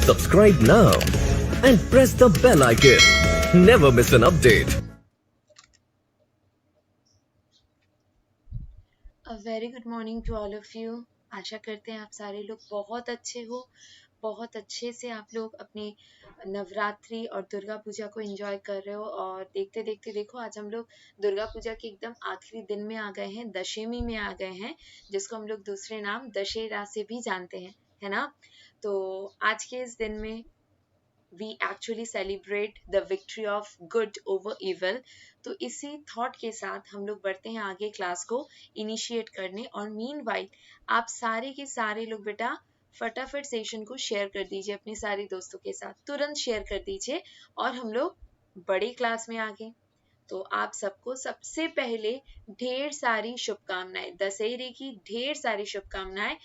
Subscribe now and press the bell icon. Never miss an update. A very good morning to all of you. आशा करते हैं आप सारे लोग बहुत अच्छे हो, बहुत अच्छे से आप लोग अपने नवरात्रि और दुर्गा पूजा को एंजॉय कर रहे हो। और देखते देखते देखो आज हम लोग दुर्गा पूजा के एकदम आखिरी दिन में आ गए हैं, दशमी में आ गए हैं, जिसको हम लोग दूसरे नाम दशहरा से भी जानते हैं, है ना। तो आज के इस दिन में we actually celebrate the victory of good over evil। तो इसी थॉट के साथ हम लोग बढ़ते हैं आगे क्लास को इनिशिएट करने। और मीनवाइल आप सारे के सारे लोग बेटा फटाफट सेशन को शेयर कर दीजिए अपने सारे दोस्तों के साथ, तुरंत शेयर कर दीजिए और हम लोग बड़ी क्लास में आगे। तो आप सबको सबसे पहले ढेर सारी शुभकामनाएं, दशहरे की ढेर सारी शुभकामनाएं।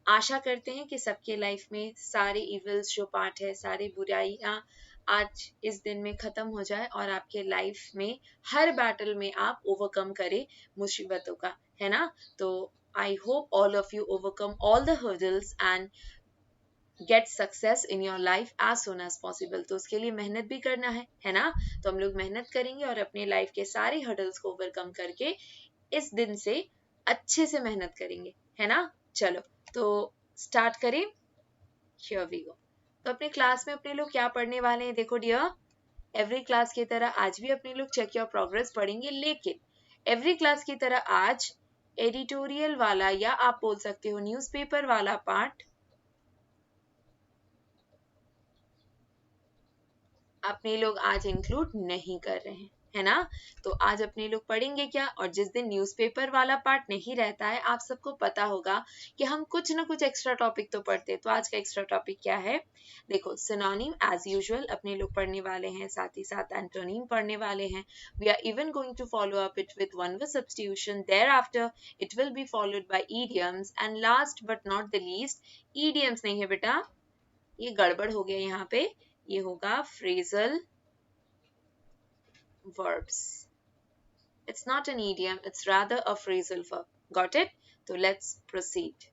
आशा करते हैं कि सबके लाइफ में सारे इविल्स जो पार्ट है, सारे बुराइयां आज इस दिन में खत्म हो जाए और आपके लाइफ में हर बैटल में आप ओवरकम करें मुसीबतों का, है ना। तो I hope all of you overcome all the hurdles and get success in your life as soon as possible. तो उसके लिए मेहनत भी करना है ना। तो हम लोग मेहनत करेंगे और अपने लाइफ के सारे हर्डल्स को ओवरकम करके इस दिन से अच्छे से मेहनत करेंगे, है ना। चलो तो स्टार्ट करें। Here we go. तो अपने क्लास में अपने लोग क्या पढ़ने वाले हैं, देखो डियर, एवरी क्लास की तरह आज भी अपने लोग चेक योर प्रोग्रेस पढ़ेंगे, लेकिन एवरी क्लास की तरह आज एडिटोरियल वाला या आप बोल सकते हो न्यूज़पेपर वाला पार्ट अपने लोग आज इंक्लूड नहीं कर रहे हैं, है ना। तो आज अपने लोग पढ़ेंगे क्या, और जिस दिन न्यूज़पेपर वाला पार्ट नहीं रहता है आप सबको पता होगा कि हम कुछ ना कुछ एक्स्ट्रा टॉपिक तो पढ़ते हैं। तो आज का एक्स्ट्रा टॉपिक क्या है, देखो सिनोनिम एज यूजुअल अपने लोग पढ़ने वाले हैं, साथ ही साथ एंटोनिम पढ़ने वाले हैं। We are even going to follow up it with one word substitution, thereafter it will be followed by idioms and last but not the least, idioms नहीं है बेटा, ये गड़बड़ हो गया यहाँ पे, ये होगा phrasal verbs। It's not an idiom, it's rather a phrasal verb. Got it? So let's proceed.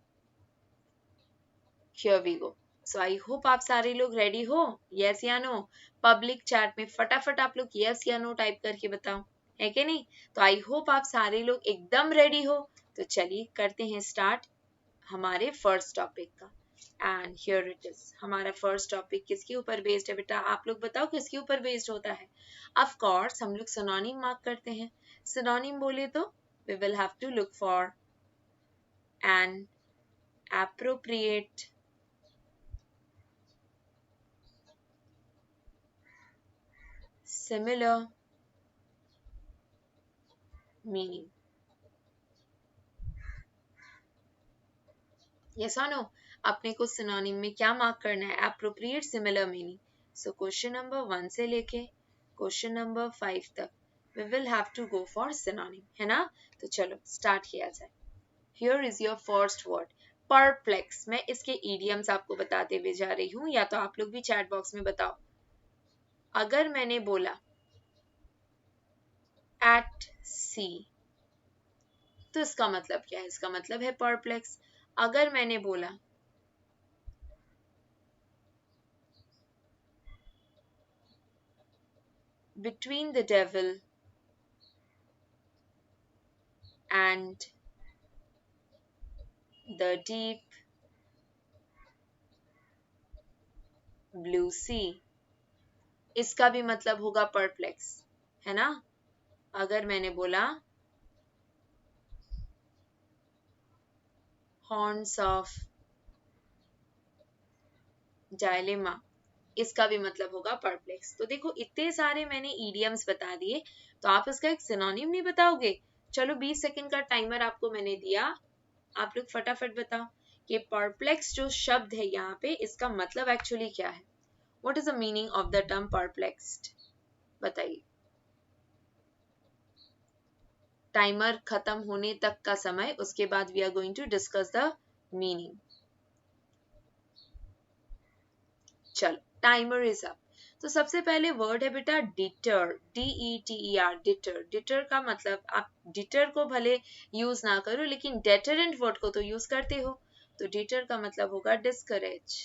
Here we go. So I hope आप सारे लोग रेडी हो, yes या no। पब्लिक चैट में फटाफट आप लोग yes या no टाइप करके बताओ, है कि नहीं। तो आई होप आप सारे लोग एकदम रेडी हो। तो चलिए करते हैं स्टार्ट हमारे फर्स्ट टॉपिक का। एंड हियर इट इज, हमारा फर्स्ट टॉपिक किसके ऊपर बेस्ड है बेटा, आप लोग बताओ किसके ऊपर बेस्ड होता है। ऑफ कोर्स हम लोग सिनोनिम मार्क करते हैं। सिनोनिम बोले तो we will have to look for an appropriate similar meaning. Yes और नो, अपने को सिनोनिम में क्या मार्क करना है, appropriate similar meaning. So question number 1 से लेके क्वेश्चन नंबर 5 तक we will have to go for synonym, है ना। तो चलो स्टार्ट किया जाए। Here is your first word, perplex। मैं इसके idioms आपको बताते हुए जा रही हूँ, या तो आप लोग भी चैट बॉक्स में बताओ। अगर मैंने बोला at sea तो इसका मतलब क्या है, इसका मतलब है perplex। अगर मैंने बोला between the devil and the deep blue sea, इसका भी मतलब होगा perplex, है ना। अगर मैंने बोला horns of dilemma, इसका भी मतलब होगा perplex। तो देखो इतने सारे मैंने idioms बता दिए, तो आप इसका एक सिनोनिम नहीं बताओगे। चलो 20 सेकंड का टाइमर आपको मैंने दिया, आप लोग फटाफट बताओ कि perplex जो शब्द है यहाँ पे इसका मतलब एक्चुअली क्या है। What is the meaning of the term perplexed? बताइए। टाइमर खत्म होने तक का समय, उसके बाद we are going to discuss the meaning। चलो टाइमर इज अप। तो सबसे पहले वर्ड है बेटा डिटर, DETER, डिटर। डिटर का मतलब, आप डिटर को भले यूज ना करो लेकिन डेटरेंट वर्ड को तो यूज करते हो। तो डिटर का मतलब होगा डिस्करेज,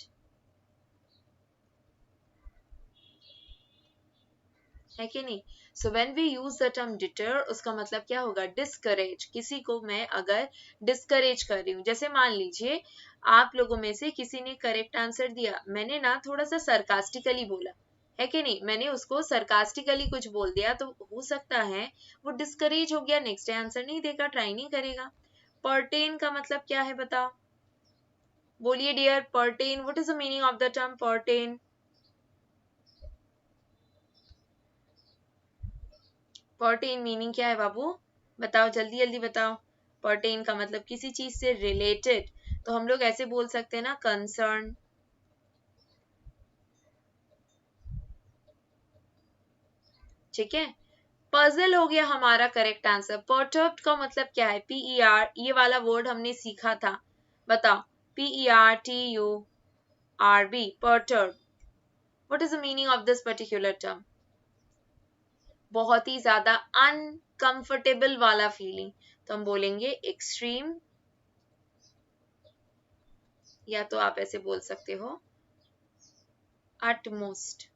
है कि नहीं? So when we use the term deter, उसका मतलब क्या होगा? डिस्करेज। किसी को मैं अगर डिस्करेज कर रही हूँ, जैसे मान लीजिए आप लोगों में से किसी ने करेक्ट आंसर दिया, मैंने ना थोड़ा सा सरकास्टिकली बोला, है कि नहीं? मैंने उसको सरकास्टिकली कुछ बोल दिया, तो हो सकता है वो डिस्करेज हो गया, नेक्स्ट डे आंसर नहीं देगा, ट्राई नहीं करेगा। पर्टेन का मतलब क्या है बताओ? बोलिए dear, pertain, what is the meaning of the term pertain? Pertain meaning क्या है बाबू? बताओ, जल्दी जल्दी बताओ। पर्टेन का मतलब किसी चीज से रिलेटेड, तो हम लोग ऐसे बोल सकते हैं ना, कंसर्न। ठीक है, पजल हो गया हमारा करेक्ट आंसर। पर्टर्ब्ड का मतलब क्या है? PER, ये वाला वर्ड हमने सीखा था, बताओ। PERTURB, perturbed. What is the meaning of this particular term? बहुत ही ज्यादा अनकंफर्टेबल वाला फीलिंग, तो हम बोलेंगे एक्सट्रीम, या तो आप ऐसे बोल सकते हो utmost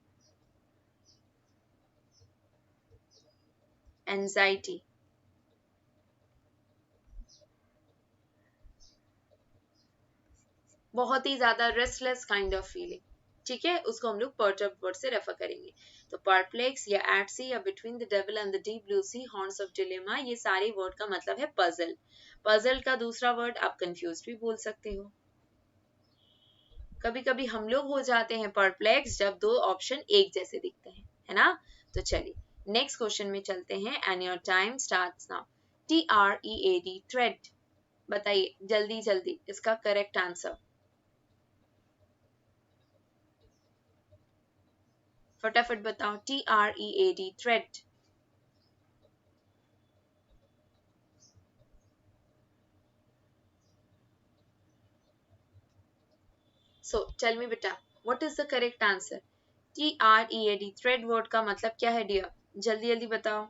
anxiety। बहुत ही ज्यादा रेस्टलेस काइंड ऑफ फीलिंग, ठीक है, उसको हम लोग पर्टर्ब वर्ड से रेफर करेंगे। तो परप्लेक्स या एट सी या between the devil and the deep blue sea, horns of dilemma, ये सारे वर्ड का मतलब है पजल। पजल का दूसरा वर्ड आप कंफ्यूज भी बोल सकते हो। कभी कभी हम लोग हो जाते हैं परप्लेक्स जब दो ऑप्शन एक जैसे दिखते हैं, है ना? तो चलिए नेक्स्ट क्वेश्चन में चलते हैं, and your time starts now. TREAD, tread, बताइए जल्दी जल्दी इसका करेक्ट आंसर, फटाफट बताओ। TREAD, thread. So tell me बेटा, what is the correct answer? TREAD, thread word का मतलब क्या है डियर? जल्दी जल्दी बताओ।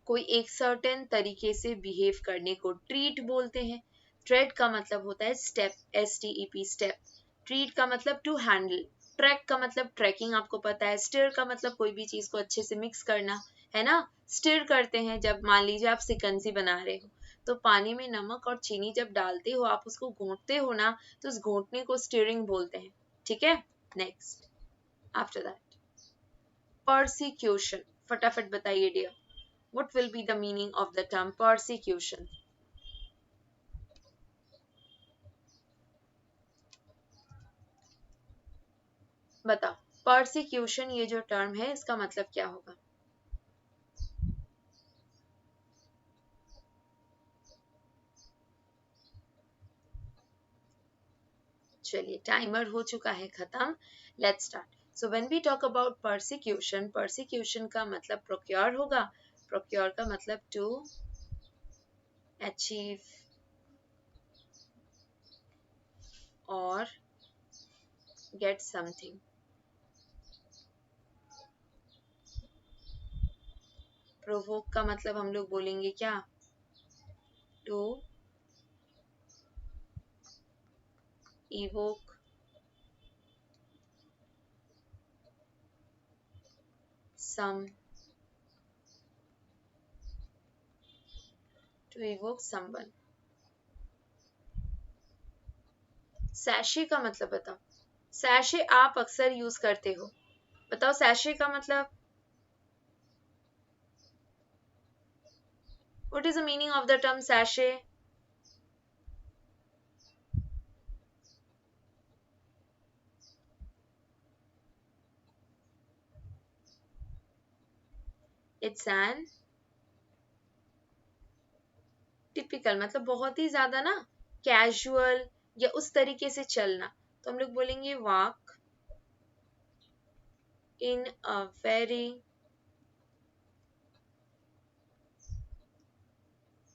कोई एक सर्टेन तरीके से बिहेव करने को ट्रीट बोलते हैं। ट्रेड का मतलब होता है स्टेप, STEP, स्टेप। ट्रीट का मतलब टू हैंडल। ट्रैक का मतलब ट्रैकिंग, आपको पता है। स्टिर का मतलब कोई भी चीज को अच्छे से मिक्स करना, है ना? स्टिर करते हैं जब मान लीजिए आप सिकंजी बना रहे हो, तो पानी में नमक और चीनी जब डालते हो, आप उसको घोंटते हो ना, तो उस घोंटने को स्टीयरिंग बोलते हैं, ठीक है? नेक्स्ट, आफ्टर दैट परसिक्यूशन, फटाफट बताइए dear, what will be the meaning of the term persecution? बताओ, persecution ये जो टर्म है इसका मतलब क्या होगा? चलिए टाइमर हो चुका है खत्म, let's start. So when we talk about persecution, persecution का मतलब प्रोक्योर होगा। प्रोक्योर का मतलब टू अचीव और गेट समथिंग। प्रोवोक का मतलब हम लोग बोलेंगे क्या? To evoke some, to evoke someone। Sachet का मतलब बताओ। सैशे आप अक्सर यूज करते हो, बताओ सैशे का मतलब। What is the meaning of the term sachet? It's an typical, मतलब बहुत ही ज्यादा ना कैजुअल या उस तरीके से चलना, तो हम लोग बोलेंगे walk in a very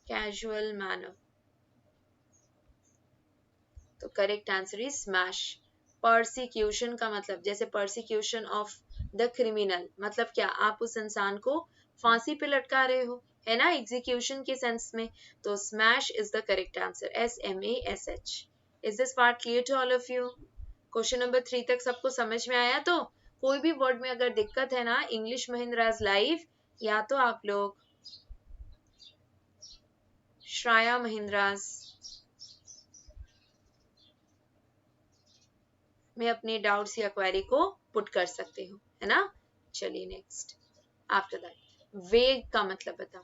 casual manner। तो correct answer is smash. Persecution का मतलब, जैसे परसिक्यूशन ऑफ द क्रिमिनल, मतलब क्या? आप उस इंसान को फांसी पे लटका रहे हो, है ना, एग्जीक्यूशन के सेंस में। तो smash is the correct answer, SMASH। Is this part clear to all of you? Question number 3 तक सबको समझ में आया? तो कोई भी वर्ड में अगर दिक्कत है ना, इंग्लिश महिंद्राज लाइव, या तो आप लोग श्राया महिंद्राज में अपने डाउट्स या क्वेरी को पुट कर सकते हो, है ना। चलिए नेक्स्ट, आफ्टर दैट वेग का मतलब बताओ।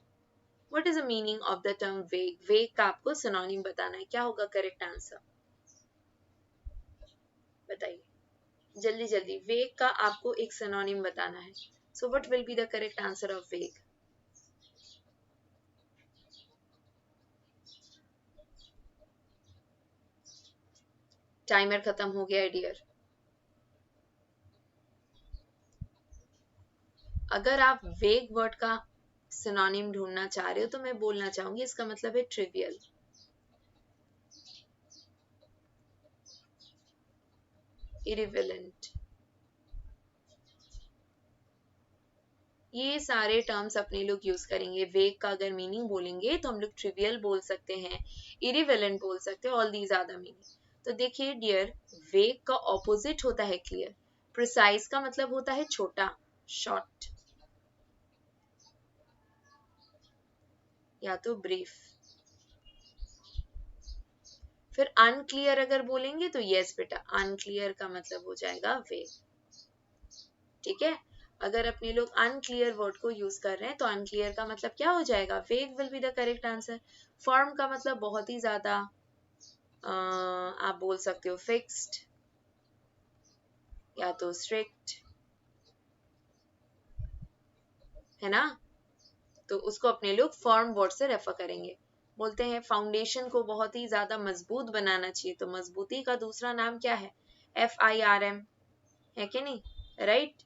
What is the meaning of the term वेग? वेग का आपको सिनोनिम बताना है। क्या होगा करेक्ट आंसर? बताइए जल्दी जल्दी। वेग का आपको एक सिनोनिम बताना है। So what will be the correct answer of वेग? टाइमर खत्म हो गया डियर। अगर आप वेग वर्ड का सिनोनिम ढूंढना चाह रहे हो तो मैं बोलना चाहूंगी इसका मतलब है ट्रिवियल, इरिवेलेंट। ये सारे टर्म्स अपने लोग यूज करेंगे। वेग का अगर मीनिंग बोलेंगे तो हम लोग ट्रिवियल बोल सकते हैं, इरिवेलेंट बोल सकते हैं, all these are the meaning. तो देखिए डियर, वेग का ऑपोजिट होता है क्लियर। प्रिसाइज का मतलब होता है छोटा, शॉर्ट, या तो ब्रीफ। फिर अनक्लियर अगर बोलेंगे तो यस बेटा, अनक्लियर का मतलब हो जाएगा वेग। ठीक है, अगर अपने लोग अनक्लियर वर्ड को यूज कर रहे हैं तो अनक्लियर का मतलब क्या हो जाएगा? वेग will be the correct answer. Firm का मतलब बहुत ही ज्यादा, आप बोल सकते हो फिक्स्ड या तो स्ट्रिक्ट, है ना। तो उसको अपने लोग फर्म वर्ड से रेफर करेंगे। बोलते हैं फाउंडेशन को बहुत ही ज्यादा मजबूत बनाना चाहिए, तो मजबूती का दूसरा नाम क्या है? FIRM, है कि नहीं? राइट।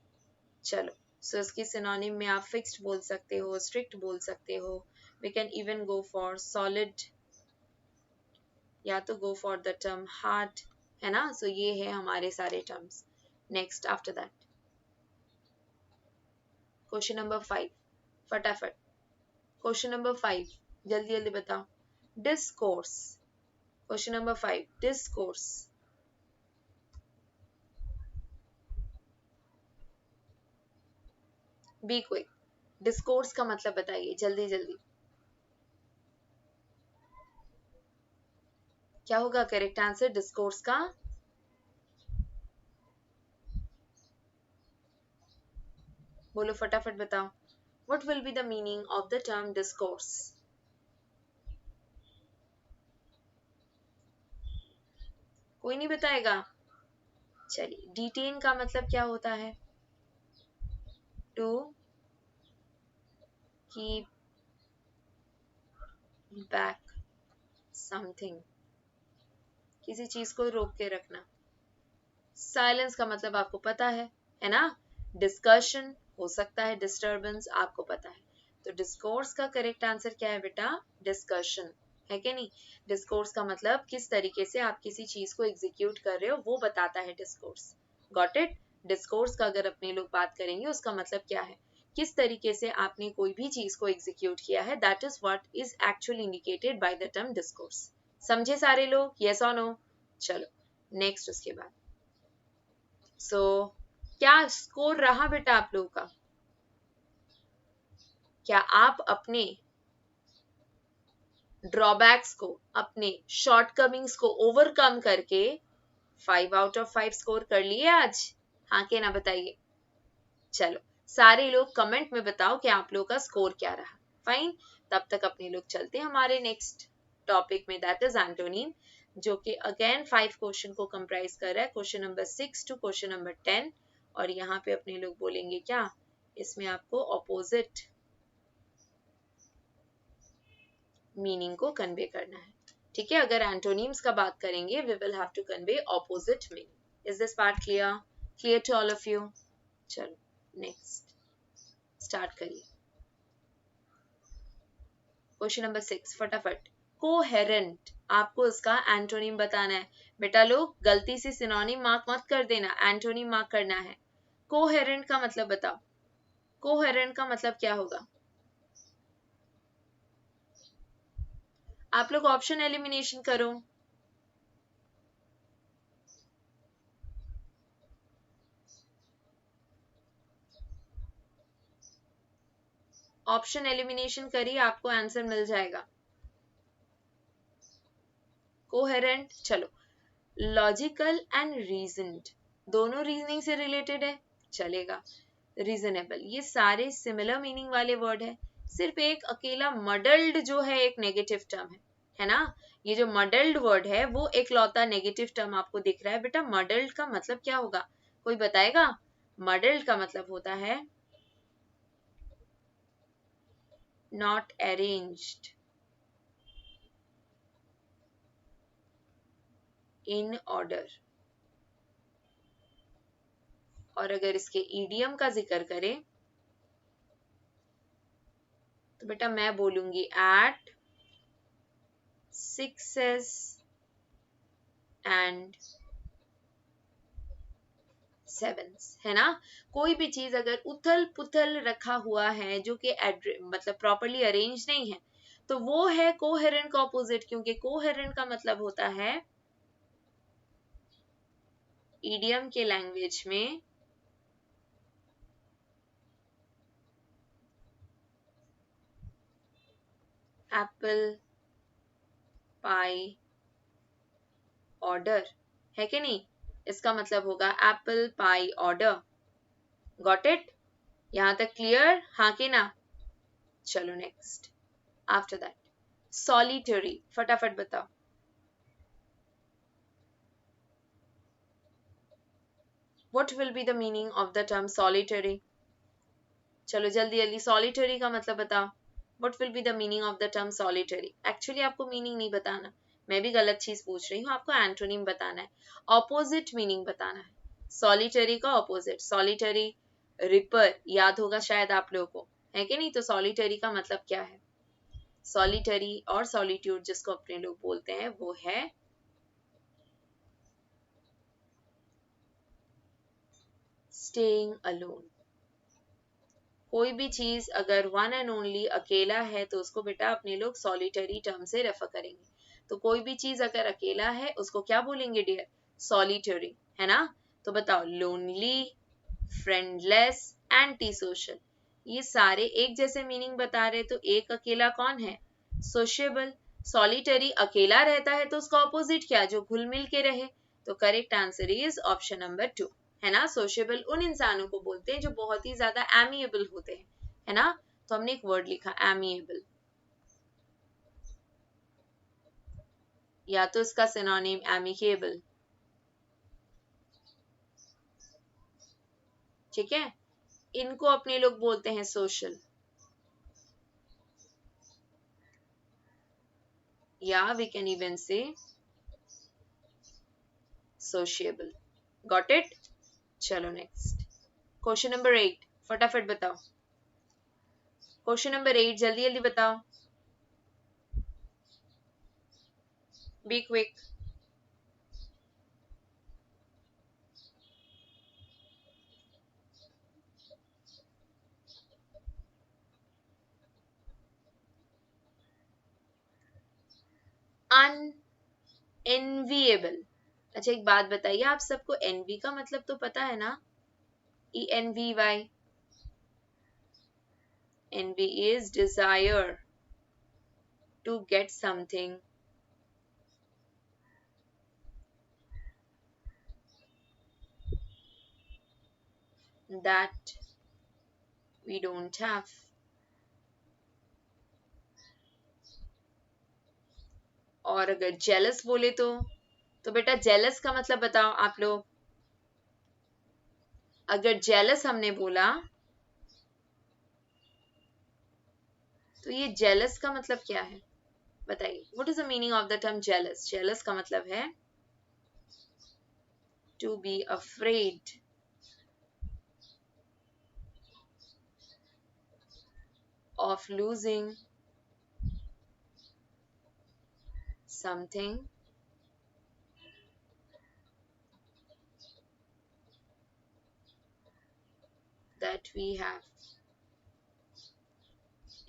चलो, सो इसकी सिनोनिम में आप फिक्स्ड बोल सकते हो, स्ट्रिक्ट बोल सकते हो। We can even go for solid, या तो go for the term hard, है ना। सो ये है हमारे सारे terms. Next after that question number 5, फटाफट। क्वेश्चन नंबर 5 जल्दी जल्दी बताओ। Discourse, question number 5 discourse. Be quick, discourse का मतलब बताइए जल्दी जल्दी। क्या होगा करेक्ट आंसर डिस्कोर्स का? बोलो फटाफट बताओ। What will be the meaning of the term discourse? कोई नहीं बताएगा? चलिए, डिटेन का मतलब क्या होता है? टू कीप बैक समथिंग, किसी चीज को रोक के रखना। साइलेंस का मतलब आपको पता है ना। डिस्कशन हो सकता है, डिस्टर्बेंस, आपको पता है। तो डिस्कोर्स का करेक्ट आंसर क्या है बेटा? डिस्कशन, है कि नहीं। डिस्कोर्स का मतलब किस तरीके से आप किसी चीज को एग्जीक्यूट कर रहे हो वो बताता है डिस्कोर्स। Got it. डिस्कोर्स का अगर अपने लोग बात करेंगे उसका मतलब क्या है? किस तरीके से आपने कोई भी चीज को एग्जीक्यूट किया है, that is what is actually indicated by the term discourse. समझे सारे लोग? यस और नो? चलो नेक्स्ट उसके बाद। सो क्या स्कोर रहा बेटा आप लोगों का? क्या आप अपने ड्रॉबैक्स को, अपने शॉर्टकमिंग्स को ओवरकम करके 5 आउट ऑफ 5 स्कोर कर लिए आज? हाँ के ना बताइए। चलो सारे लोग कमेंट में बताओ कि आप लोग का स्कोर क्या रहा। फाइन, तब तक अपने लोग चलते हैं हमारे नेक्स्ट टॉपिक में, दैट इज एंटोनिम, जो कि अगेन 5 क्वेश्चन को कंप्राइज कर रहा है, question number 6 to question number 10। और यहाँ पे अपने लोग बोलेंगे क्या? इसमें आपको ऑपोजिट मीनिंग को कन्वे करना है। ठीक है, अगर एंटोनिम्स का बात करेंगे we will have to convey opposite meaning. Is this part clear? Clear to all of you? चलो नेक्स्ट स्टार्ट करिए। क्वेश्चन नंबर 6 फटाफट। कोहेरेंट, आपको इसका एंटोनिम बताना है। बेटा लोग गलती से सिनोनिम मार्क मत कर देना, एंटोनिम मार्क करना है। कोहेरेंट का मतलब बताओ। कोहेरेंट का मतलब क्या होगा? आप लोग ऑप्शन एलिमिनेशन करो। ऑप्शन एलिमिनेशन करिए, आपको आंसर मिल जाएगा। कोहेरेंट, चलो लॉजिकल एंड रीजन्ड, दोनों रीजनिंग से रिलेटेड है, चलेगा। रीजनेबल, ये सारे सिमिलर मीनिंग वाले वर्ड है, सिर्फ एक अकेला मडल्ड जो है एक नेगेटिव टर्म है ना। ये जो मडल्ड वर्ड है वो एक लौता नेगेटिव टर्म आपको दिख रहा है। बेटा मडल्ड का मतलब क्या होगा, कोई बताएगा? मडल्ड का मतलब होता है नॉट अरेंज्ड इन ऑर्डर। और अगर इसके ईडियम का जिक्र करें तो बेटा मैं बोलूंगी एट 6s एंड 7s, है ना। कोई भी चीज अगर उथल पुथल रखा हुआ है जो कि मतलब प्रॉपरली अरेंज नहीं है तो वो है कोहेरेंट का ऑपोजिट, क्योंकि कोहेरेंट का मतलब होता है ईडियम के लैंग्वेज में एप्पल पाई ऑर्डर, है कि नहीं। इसका मतलब होगा apple pie order. Got it? यहां तक क्लियर, हाँ कि ना? चलो नेक्स्ट। आफ्टर दैट सॉलिटरी, फटाफट बताओ। What will be the meaning of the term solitary? चलो जल्दी जल्दी, solitary का मतलब बताओ। What will be the meaning of the term solitary? Actually आपको मीनिंग नहीं बताना, मैं भी गलत चीज पूछ रही हूँ, आपको एंटोनिम बताना है, ऑपोजिट मीनिंग बताना है। सॉलिटरी का ऑपोजिट, सॉलिटरी रिपर याद होगा शायद आप लोगों को, है कि नहीं। तो सॉलिटरी का मतलब क्या है? सॉलिटरी और सॉलिट्यूड जिसको अपने लोग बोलते हैं वो है स्टेइंग अलोन। कोई भी चीज अगर वन एंड ओनली अकेला है तो उसको बेटा अपने लोग सॉलिटरी टर्म से रेफर करेंगे। तो कोई भी चीज अगर अकेला है उसको क्या बोलेंगे डियर? सॉलिटरी, है ना। तो बताओ लोनली, फ्रेंडलेस, एंटी सोशल, ये सारे एक जैसे मीनिंग बता रहे, तो एक अकेला कौन है? सोशेबल। सॉलिटरी अकेला रहता है तो उसका ऑपोजिट क्या, जो घुल मिल के रहे। तो correct answer is option number 2, है ना। सोशेबल उन इंसानों को बोलते हैं जो बहुत ही ज्यादा एमिएबल होते हैं, है ना। तो हमने एक वर्ड लिखा एमिएबल, या तो इसका सिनोनिम एमिकेबल, ठीक है। इनको अपने लोग बोलते हैं सोशल, या वी कैन इवन से सोशिएबल। Got it? चलो नेक्स्ट, क्वेश्चन नंबर 8, फटाफट बताओ। क्वेश्चन नंबर 8 जल्दी जल्दी बताओ, बी क्विक। अनएनविएबल, अच्छा एक बात बताइए, आप सबको एनवी का मतलब तो पता है ना? ENVY, envy is desire to get something that we don't have. और अगर जेलस बोले तो बेटा जेलस का मतलब बताओ आप लोग। अगर जेलस हमने बोला तो ये जेलस का मतलब क्या है बताइए। What is the meaning of the term jealous? Jealous का मतलब है to be afraid of losing something that we have.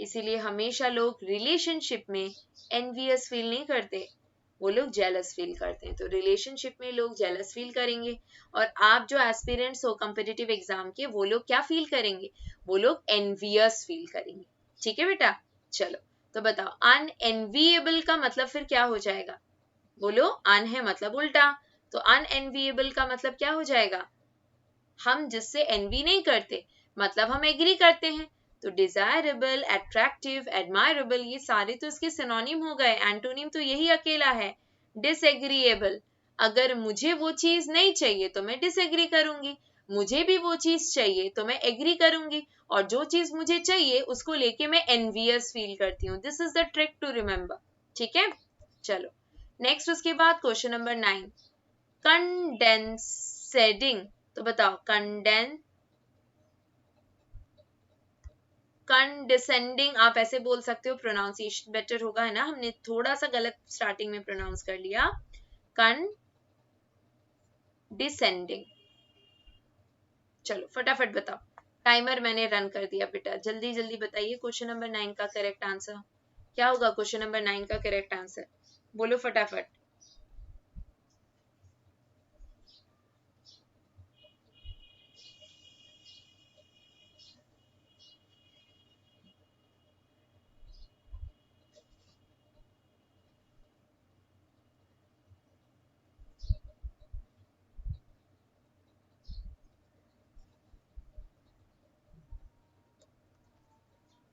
इसीलिए हमेशा लोग रिलेशनशिप में एनवियस फील नहीं करते, वो लोग जेलस फील करते हैं। तो रिलेशनशिप में लोग जेलस फील करेंगे, और आप जो एस्पिरेंट्स हो कॉम्पिटिटिव एग्जाम के, वो लोग क्या फील करेंगे? वो लोग एनवियस फील करेंगे, ठीक है बेटा, चलो तो बताओ अनएनविएबल का मतलब फिर क्या हो जाएगा? बोलो, अन है मतलब उल्टा, तो अनएनविएबल का मतलब क्या हो जाएगा? हम जिससे एनवी नहीं करते, मतलब हम एग्री करते हैं। तो डिजायरेबल, अट्रैक्टिव, एडमायरेबल, ये सारे तो इसके सिनोनिम हो गए। एंटोनिम तो यही अकेला है, डिसएग्रीएबल। अगर मुझे वो चीज नहीं चाहिए तो मैं डिसएग्री करूंगी, मुझे भी वो चीज चाहिए तो मैं एग्री करूंगी, और जो चीज मुझे चाहिए उसको लेके मैं एनवियस फील करती हूँ। This is the trick to remember, ठीक है। चलो नेक्स्ट, उसके बाद क्वेश्चन नंबर 9, कंडेंसेडिंग। तो बताओ कंडेसेंडिंग आप ऐसे बोल सकते हो, प्रोनाउंसिएशन बेटर होगा, है ना। हमने थोड़ा सा गलत स्टार्टिंग में प्रोनाउंस कर लिया, कंडिसेंडिंग। चलो फटाफट बताओ, टाइमर मैंने रन कर दिया बेटा, जल्दी जल्दी बताइए क्वेश्चन नंबर 9 का करेक्ट आंसर क्या होगा? क्वेश्चन नंबर 9 का करेक्ट आंसर बोलो फटाफट।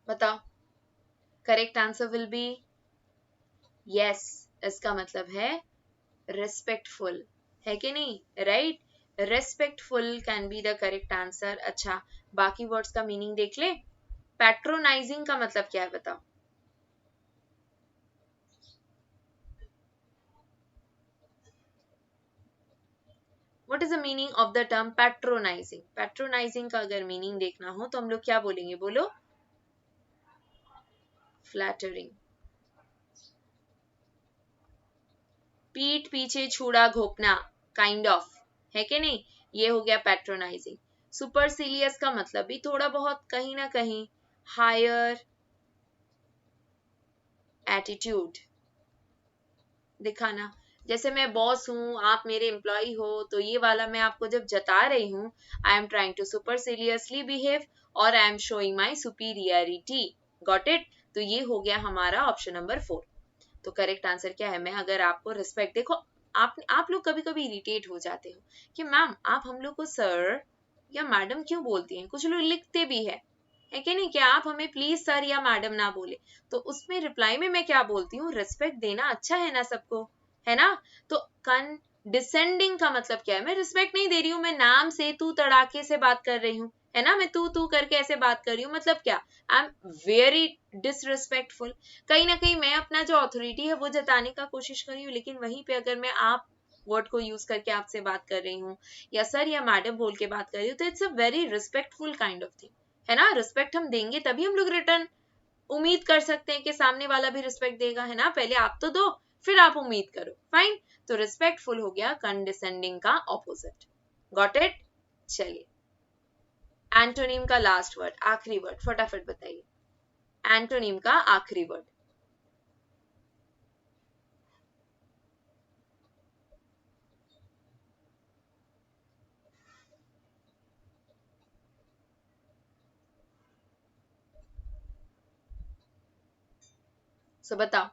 बताओ, correct answer will be yes. इसका मतलब है रिस्पेक्टफुल, है कि नहीं? Right, respectful can be the correct answer. अच्छा, बाकी वर्ड्स का मीनिंग देख ले। पैट्रोनाइजिंग का मतलब क्या है बताओ? What is the meaning of the term patronising? Patronising का अगर मीनिंग देखना हो तो हम लोग क्या बोलेंगे? बोलो, फ्लैटरिंग। पीठ पीछे छुड़ा घोपना, काइंड ऑफ, है कि नहीं? ये हो गया पैट्रोनाइजिंग। सुपरसिलियस का मतलब भी थोड़ा बहुत कहीं ना कहीं हायर एटीट्यूड दिखाना। जैसे मैं बॉस हूँ, आप मेरे एम्प्लॉय हो, तो ये वाला मैं आपको जब जता रही हूँ, I am trying to superciliously behave और I am showing my superiority. Got it? तो ये हो गया हमारा ऑप्शन नंबर 4। तो करेक्ट आंसर क्या है? मैं अगर आपको रिस्पेक्ट, देखो आप लोग कभी कभी इरिटेट हो जाते हो कि मैम आप हम लोग को सर या मैडम क्यों बोलती हैं, कुछ लोग लिखते भी है कि नहीं, कि आप हमें प्लीज सर या मैडम ना बोले। तो उसमें रिप्लाई में मैं क्या बोलती हूँ? रिस्पेक्ट देना अच्छा है ना सबको, है ना। तो कंडिसेंडिंग का मतलब क्या है? मैं रिस्पेक्ट नहीं दे रही हूँ, मैं नाम से तू तड़ाके से बात कर रही हूँ, है ना। मैं तू करके ऐसे बात कर रही हूँ, मतलब क्या? I am very disrespectful. कहीं ना कहीं मैं अपना जो अथॉरिटी है वो जताने का कोशिश कर रही हूँ, लेकिन वहीं पे अगर मैं आप वर्ड को यूज करके आपसे बात कर रही हूँ या सर या मैडम बोल के बात कर रही हूँ, तो it's a very respectful kind of thing, है ना। रिस्पेक्ट हम देंगे तभी हम लोग रिटर्न उम्मीद कर सकते हैं कि सामने वाला भी रिस्पेक्ट देगा, है ना। पहले आप तो दो, फिर आप उम्मीद करो। फाइन, तो रिस्पेक्टफुल हो गया कंडिसेंडिंग का ऑपोजिट। Got it? चलिए, एंटोनिम का लास्ट वर्ड, आखिरी वर्ड, फटाफट बताइए एंटोनिम का आखिरी वर्ड। सो बताओ,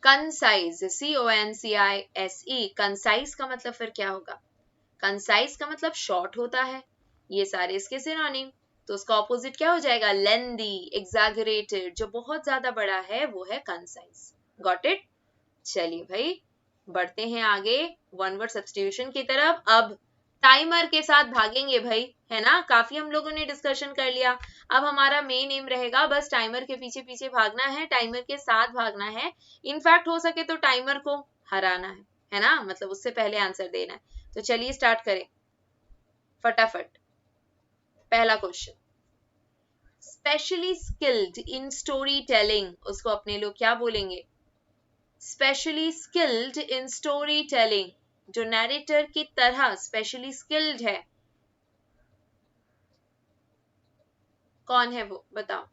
कंसाइज, CONCISE, कंसाइज का मतलब फिर क्या होगा? कंसाइज का मतलब शॉर्ट होता है, ये सारे इसके सिनोनिम। तो उसका ऑपोजिट क्या हो जाएगा? लेंदी, एग्जैगरेटेड, जो बहुत ज्यादा बड़ा है वो है कंसाइज। Got it? चलिए भाई, बढ़ते हैं आगे वन वर्ड सब्स्टिट्यूशन की तरफ। अब टाइमर के साथ भागेंगे भाई, है ना। काफी हम लोगों ने डिस्कशन कर लिया, अब हमारा मेन एम रहेगा बस टाइमर के पीछे पीछे भागना है, टाइमर के साथ भागना है। इनफैक्ट हो सके तो टाइमर को हराना है ना, मतलब उससे पहले आंसर देना है। तो चलिए स्टार्ट करें फटाफट। पहला question, specially skilled in story telling, उसको अपने लोग क्या बोलेंगे? Specially skilled in story telling, जो नैरेटर की तरह स्पेशली स्किल्ड है, कौन है वो? बताओ।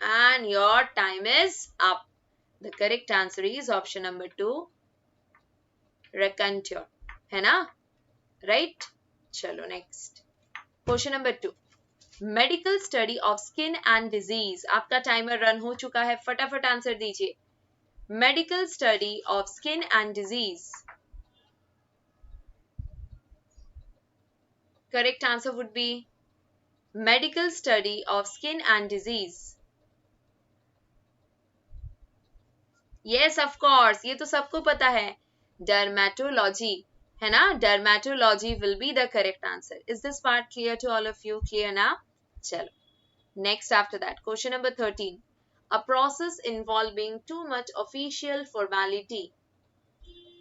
And your time is up. The correct answer is option number 2, रेकंट्योर, है ना। राइट, चलो next question number 2, medical study of skin and disease. आपका टाइमर रन हो चुका है, फटाफट आंसर दीजिए। Medical study of skin and disease. Correct answer would be medical study of skin and disease. Yes of course, ये तो सबको पता है, डर्मेटोलॉजी है ना, dermatology will be the correct answer. Is this part clear to all of you? Clear ना? चलो next after that question number 13, a process involving too much official formality,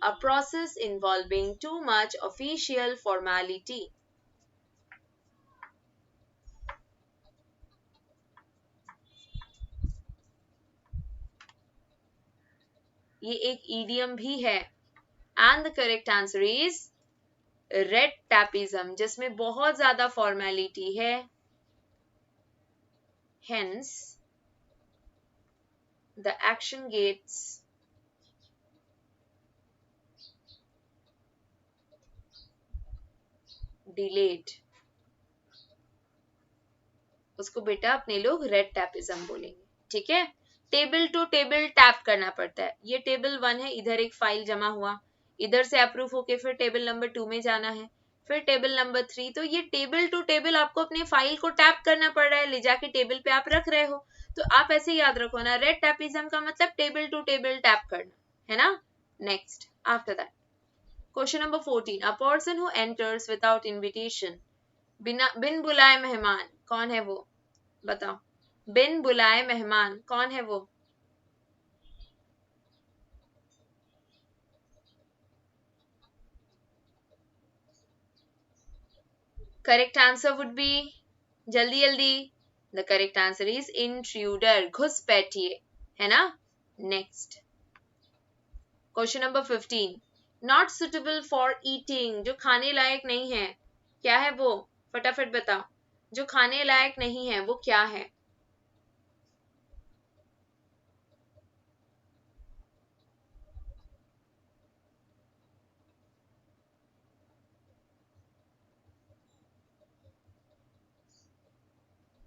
a process involving too much official formality। ये एक idiom भी है and the correct answer is red tapism, जिसमें बहुत ज्यादा formality है, hence the action gets delayed। उसको बेटा अपने लोग रेड टैपिज्म बोलेंगे, ठीक है। टेबल टू टेबल टैप करना पड़ता है। ये टेबल 1 है, इधर एक फाइल जमा हुआ, इधर से अप्रूव होके फिर टेबल नंबर 2 में जाना है, फिर टेबल नंबर 3। तो ये टेबल टू टेबल आपको अपने फाइल को टैप करना पड़ रहा है, ले जाके टेबल पे आप रख रहे हो। तो आप ऐसे याद रखो ना, रेड टैपिज्म का मतलब टेबल टू टेबल टैप करना, है ना। Next after that question number 14, a person who enters without invitation, बिन बुलाए मेहमान, कौन है वो? बताओ, बिन बुलाए मेहमान कौन है वो? करेक्ट आंसर वुड बी, जल्दी जल्दी, the correct answer is intruder, घुसपैठिए, है ना। Next question number 15, not suitable for eating, जो खाने लायक नहीं है, क्या है वो? फटाफट बताओ, जो खाने लायक नहीं है वो क्या है?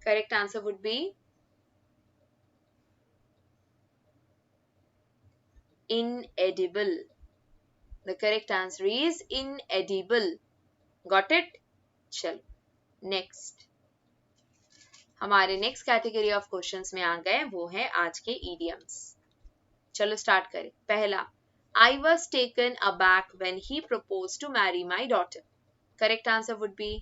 Correct answer would B inedible. The correct answer is inedible. Got it? चलो नेक्स्ट, हमारे नेक्स्ट कैटेगरी ऑफ क्वेश्चंस में आ गए, वो है आज के idioms। चलो स्टार्ट करें। पहला, I was taken aback when he proposed to marry my daughter। Correct answer would be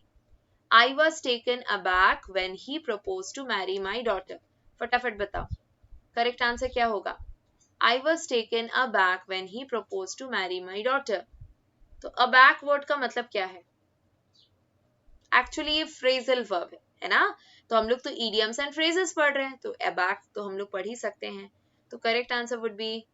I was taken aback when he proposed to marry my daughter। फटाफट बताओ, करेक्ट आंसर क्या होगा? I was taken aback when he proposed to marry my daughter। तो aback word का मतलब क्या है? Actually ये फ्रेजल वर्ब है ना, तो हम लोग तो idioms एंड phrases पढ़ रहे हैं, तो aback तो हम लोग पढ़ ही सकते हैं। तो करेक्ट आंसर वुड बी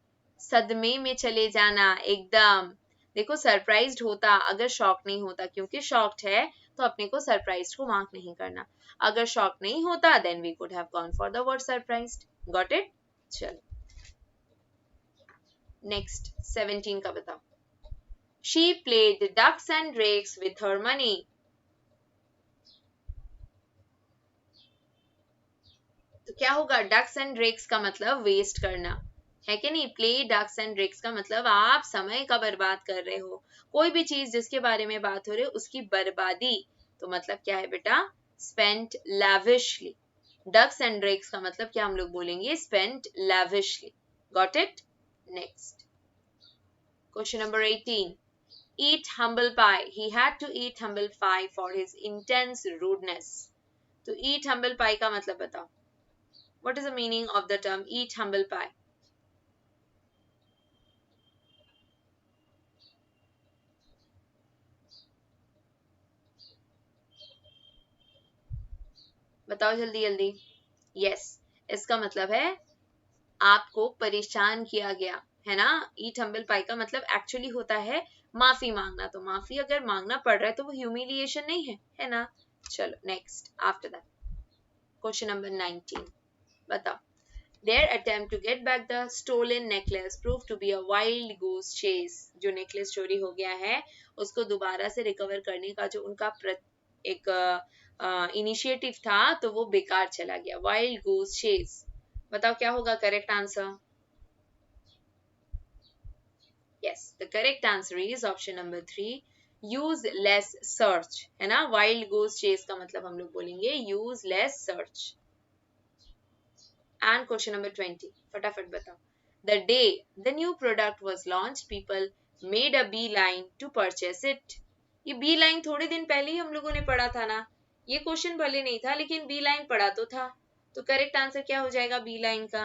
सदमे में चले जाना, एकदम। देखो सरप्राइज्ड होता अगर शॉक नहीं होता, क्योंकि शॉक्ड है तो अपने को सरप्राइज्ड को मार्क नहीं करना। अगर शॉक नहीं होता then we could have gone for the word surprised. Got it? चलो नेक्स्ट 17 का बताओ। She played ducks and drakes with her money। तो क्या होगा? डक्स एंड ड्रेक्स का मतलब वेस्ट करना है कि नहीं। प्ले डक्स एंड ड्रेक्स का मतलब आप समय का बर्बाद कर रहे हो, कोई भी चीज जिसके बारे में बात हो रही है उसकी बर्बादी। तो मतलब क्या है बेटा? Spent lavishly. Ducks and drakes का मतलब क्या हम लोग बोलेंगे? Spent lavishly. Got it? Next question number 18, eat humble pie, he had to eat humble pie for his intense rudeness। तो eat humble pie का मतलब बताओ, what is the meaning of the term eat humble pie? बताओ जल्दी जल्दी। Yes, इसका मतलब है आपको परेशान किया गया, है ना। ईट हम्बल पाई का मतलब एक्चुअली होता है माफी मांगना। तो माफी अगर मांगना पड़ रहा है तो वो ह्यूमिलिएशन नहीं है ना। चलो next after that question number 19 बताओ। Their attempt to get back the stolen necklace proved to be a wild goose chase। जो नेकलेस चोरी हो गया है उसको दोबारा से रिकवर करने का जो उनका एक इनिशिएटिव था तो वो बेकार चला गया. Wild goose chase. बताओ क्या होगा correct answer. Yes, the correct answer is option number 3, useless search. है ना, वाइल्ड गूस चेस का मतलब हम लोग बोलेंगे useless search. And question number 20, फटाफट बताओ. The day the new product was launch people made a beeline to purchase it. ये बी लाइन थोड़े दिन पहले ही हम लोगों ने पढ़ा था ना. ये क्वेश्चन भले नहीं था लेकिन बी लाइन पढ़ा तो था. तो करेक्ट आंसर क्या हो जाएगा बी लाइन का.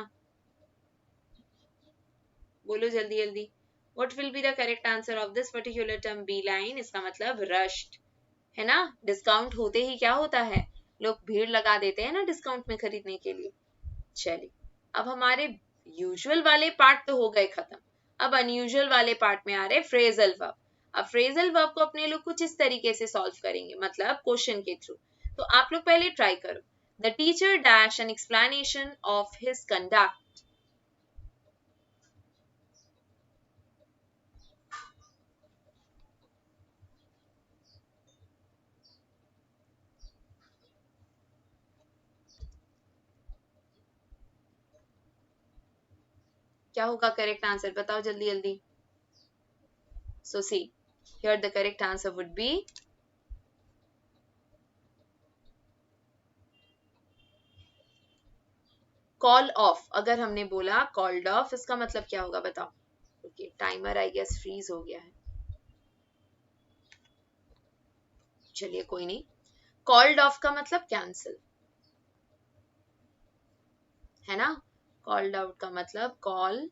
बोलो जल्दी जल्दी. What will be the correct answer of this particular term beeline. इसका मतलब रश्ड. है ना, डिस्काउंट होते ही क्या होता है, लोग भीड़ लगा देते हैं ना डिस्काउंट में खरीदने के लिए. चलिए, अब हमारे यूजुअल वाले पार्ट तो हो गए खत्म. अब अनयूजुअल वाले पार्ट में आ रहे फ्रेजल वर्ब. अब फ्रेजल वर्ब को अपने लोग कुछ इस तरीके से सॉल्व करेंगे, मतलब क्वेश्चन के थ्रू. तो आप लोग पहले ट्राई करो. The teacher dash an explanation of his conduct. क्या होगा करेक्ट आंसर, बताओ जल्दी जल्दी. So see, here the correct answer would be call off. अगर हमने बोला कॉल्ड ऑफ, इसका मतलब क्या होगा बताओ. Okay, timer I guess freeze हो गया है. चलिए कोई नहीं. कॉल्ड ऑफ का मतलब कैंसिल. है ना, कॉल्ड आउट का मतलब कॉल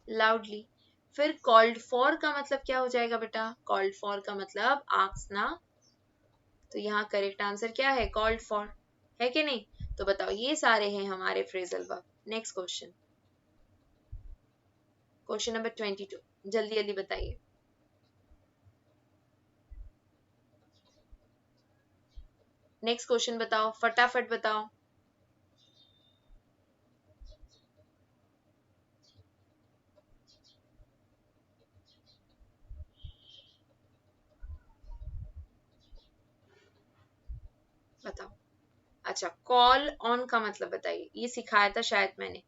लाउडली. फिर कॉल्ड फॉर का मतलब क्या हो जाएगा बेटा. कॉल्ड फॉर का मतलब आस्कना. तो यहाँ करेक्ट आंसर क्या है, कॉल्ड फॉर. है कि नहीं. तो बताओ, ये सारे हैं हमारे phrasal verb. Next question, question number 22. जल्दी जल्दी बताइए. नेक्स्ट क्वेश्चन बताओ, फटाफट बताओ. बताओ. अच्छा, कॉल ऑन का मतलब बताइए. ये सिखाया था शायद मैंने.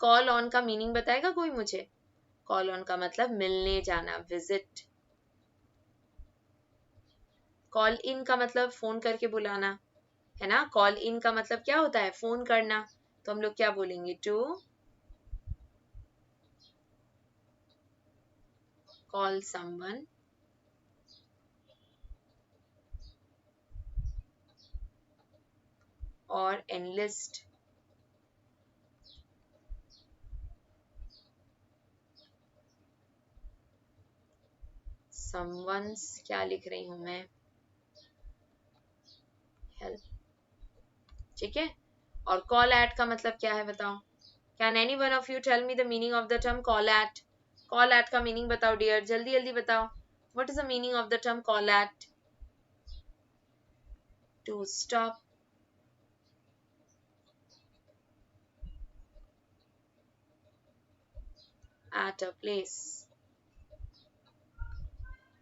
कॉल ऑन का मीनिंग बताएगा कोई मुझे. कॉल ऑन का मतलब मिलने जाना, विजिट. कॉल इन का मतलब फोन करके बुलाना. है ना, कॉल इन का मतलब क्या होता है, फोन करना. तो हम लोग क्या बोलेंगे, टू कॉल समवन. और एनलिस्ट. समवंस क्या लिख रही हूं मैं, हेल्प. ठीक है. और कॉल एट का मतलब क्या है बताओ. Can any one of you tell me the meaning of the term call at. Call at का मीनिंग बताओ डियर, जल्दी जल्दी बताओ. What is the meaning of the term call at. To stop. At a place.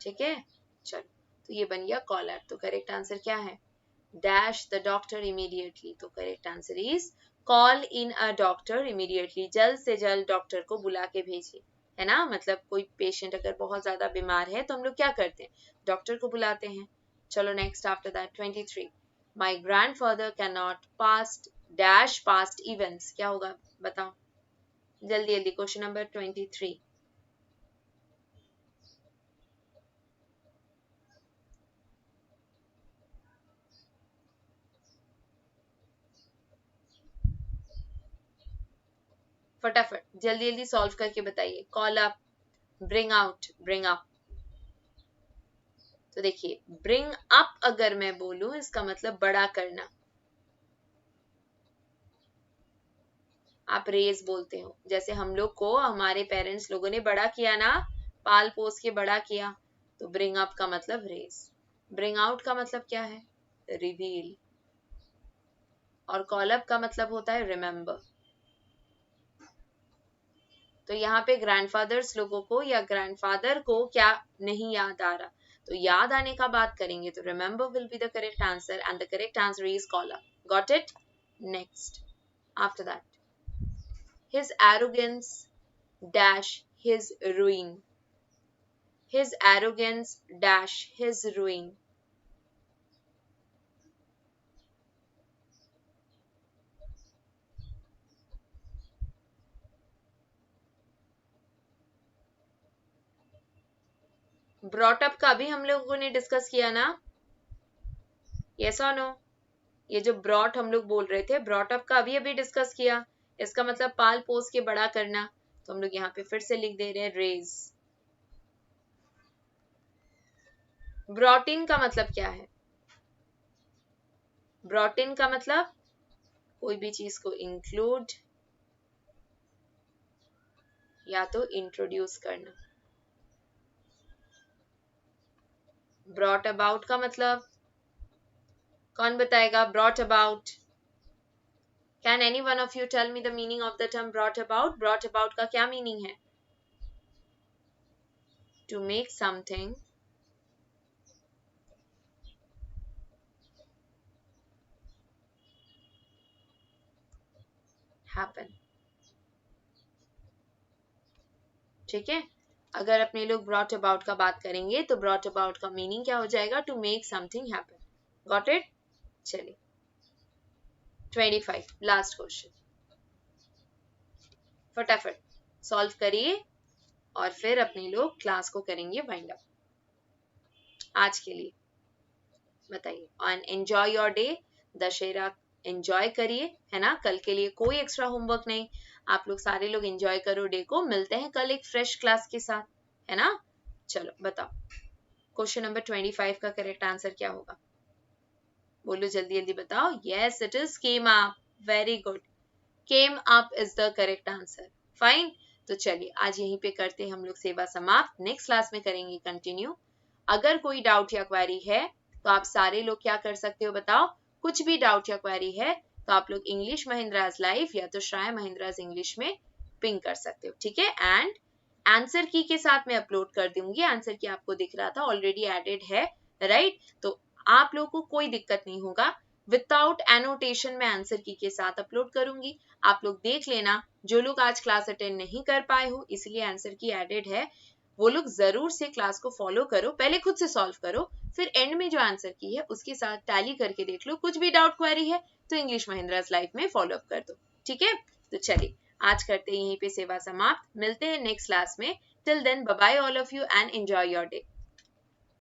ठीक है. चलो, तो ये बन गया कॉल एट. तो करेक्ट आंसर क्या है, डैश द डॉक्टर इमीडिएटली. तो correct answer is call in a doctor immediately. जल्द से जल्द डॉक्टर को बुला के भेजिए. है ना, मतलब कोई पेशेंट अगर बहुत ज्यादा बीमार है तो हम लोग क्या करते हैं, डॉक्टर को बुलाते हैं. चलो next, after that 23. My grandfather can not past dash past events. क्या होगा बताओ जल्दी जल्दी. Question number 23. फटाफट जल्दी जल्दी सॉल्व करके बताइए. Call up, bring out, bring up. तो देखिए, ब्रिंग अप अगर मैं बोलूं इसका मतलब बड़ा करना. आप रेज बोलते हो, जैसे हम लोग को हमारे पेरेंट्स लोगों ने बड़ा किया ना, पाल पोस के बड़ा किया. तो ब्रिंग अप का मतलब रेज. ब्रिंग आउट का मतलब क्या है, रिवील. और कॉल अप का मतलब होता है रिमेम्बर. तो यहाँ पे ग्रैंडफादर्स लोगों को या ग्रैंडफादर को क्या नहीं याद आ रहा, तो याद आने का बात करेंगे तो remember will be the correct answer and the correct answer is Kola. Got it? Next. After that. His arrogance dash his ruin. His arrogance dash his ruin. Brought up का भी हम लोगों ने डिस्कस किया ना? Yes or no? ये जो brought हम लोग बोल रहे थे, ब्रॉट अप का अभी डिस्कस किया. इसका मतलब पाल पोस के बड़ा करना. तो हम लोग यहाँ पे फिर से लिख दे रहे हैं रेज. ब्रॉट इन का मतलब क्या है? ब्रॉट इन का मतलब कोई भी चीज को इंक्लूड या तो इंट्रोड्यूस करना. ब्रॉट अबाउट का मतलब कौन बताएगा? Brought about. Can any one of you tell me the meaning of the term brought about? Brought about का क्या मीनिंग है? To make something happen. ठीक है. अगर अपने लोग ब्रॉट अबाउट का बात करेंगे तो ब्रॉट अबाउट का मीनिंग क्या हो जाएगा? To make something happen. Got it? चलिए 25 लास्ट क्वेश्चन. फटाफट सॉल्व करिए और फिर अपने लोग क्लास को करेंगे वाइंड अप. आज के लिए बताइए. And enjoy your day. Dussehra enjoy करिए, है ना. कल के लिए कोई एक्स्ट्रा होमवर्क नहीं. आप लोग सारे लोग एंजॉय करो डे को. मिलते हैं कल एक फ्रेश क्लास के साथ, है ना. चलो बताओ क्वेश्चन नंबर 25 का करेक्ट आंसर क्या होगा? बोलो जल्दी जल्दी बताओ. Yes it is came up. Very good. Came up is the correct answer. Fine. तो चलिए आज यहीं पे करते हैं हम लोग सेवा समाप्त. नेक्स्ट क्लास में करेंगे कंटिन्यू. अगर कोई डाउट या क्वेरी है तो आप सारे लोग क्या कर सकते हो बताओ. कुछ भी डाउट या क्वेरी है तो आप लोग इंग्लिश महिंद्राज लाइव या तो श्राय महिंद्राज इंग्लिश में पिंग कर सकते हो. ठीक है. एंड आंसर की के साथ मैं अपलोड कर दूंगी. आंसर की आपको दिख रहा था ऑलरेडी एडेड है, राइट. तो आप लोगों को कोई दिक्कत नहीं होगा. विदाउट एनोटेशन में आंसर की के साथ अपलोड करूंगी. आप लोग देख लेना. जो लोग आज क्लास अटेंड नहीं कर पाए हो इसलिए आंसर की एडेड है, वो लोग जरूर से क्लास को फॉलो करो. पहले खुद से सॉल्व करो, फिर एंड में जो आंसर की है उसके साथ टैली करके देख लो. कुछ भी डाउट क्वेरी है तो इंग्लिश महिंद्राज लाइफ में फॉलो अप कर दो. ठीक है. तो चलिए आज करते हैं यहीं पे सेवा समाप्त. मिलते हैं नेक्स्ट क्लास में. Till then bye bye all of you and enjoy your day.